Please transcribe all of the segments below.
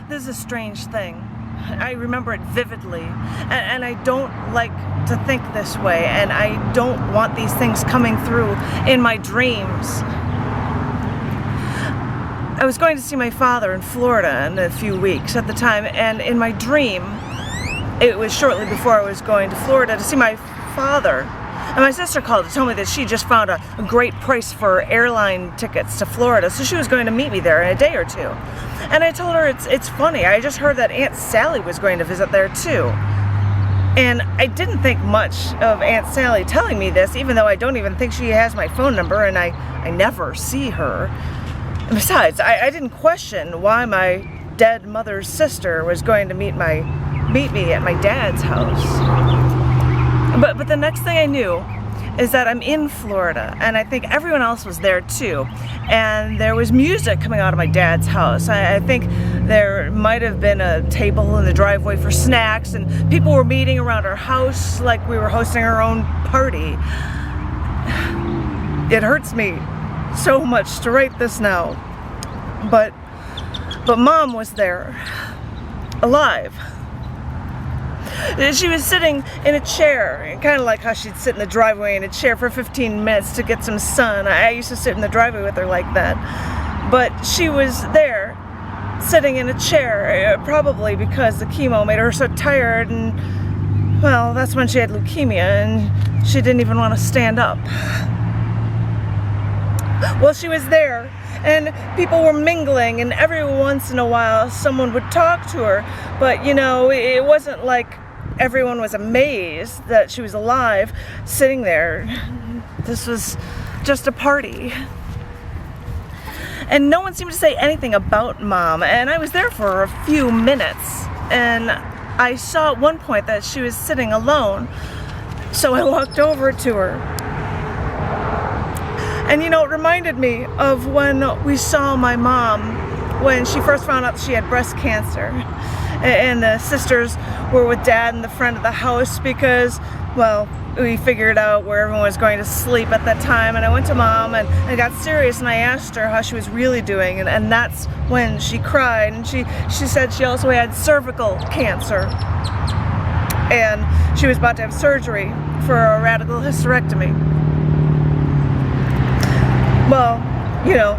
this is a strange thing. I remember it vividly, and I don't like to think this way, and I don't want these things coming through in my dreams. I was going to see my father in Florida in a few weeks at the time, and in my dream, it was shortly before I was going to Florida to see my father. And my sister called to tell me that she just found a great price for airline tickets to Florida, so she was going to meet me there in a day or two. And I told her it's funny, I just heard that Aunt Sally was going to visit there too. And I didn't think much of Aunt Sally telling me this, even though I don't even think she has my phone number, and I never see her. And besides, I didn't question why my dead mother's sister was going to meet me at my dad's house. But the next thing I knew is that I'm in Florida, and I think everyone else was there too. And there was music coming out of my dad's house. I think there might have been a table in the driveway for snacks, and people were meeting around our house like we were hosting our own party. It hurts me so much to write this now, but Mom was there, alive. She was sitting in a chair, kind of like how she'd sit in the driveway in a chair for 15 minutes to get some sun. I used to sit in the driveway with her like that. But she was there, sitting in a chair, probably because the chemo made her so tired, and, well, that's when she had leukemia, and she didn't even want to stand up. Well, she was there, and people were mingling, and every once in a while someone would talk to her, but, you know, it wasn't like everyone was amazed that she was alive, sitting there. This was just a party. And no one seemed to say anything about Mom, and I was there for a few minutes, and I saw at one point that she was sitting alone, so I walked over to her. And you know, it reminded me of when we saw my mom when she first found out she had breast cancer. And the sisters were with Dad in the front of the house because, well, we figured out where everyone was going to sleep at that time. And I went to Mom and I got serious, and I asked her how she was really doing. And that's when she cried. And she said she also had cervical cancer. And she was about to have surgery for a radical hysterectomy. Well, you know,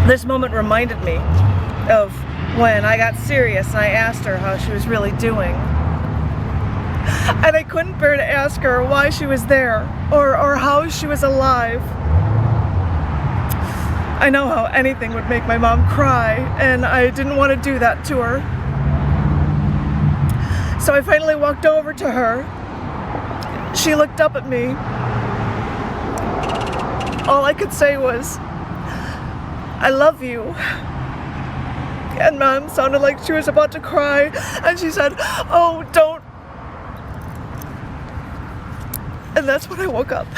this moment reminded me of when I got serious and I asked her how she was really doing. And I couldn't bear to ask her why she was there or how she was alive. I know how anything would make my mom cry, and I didn't want to do that to her. So I finally walked over to her. She looked up at me. All I could say was, "I love you." And Mom sounded like she was about to cry, and she said, "Oh, don't." And that's when I woke up.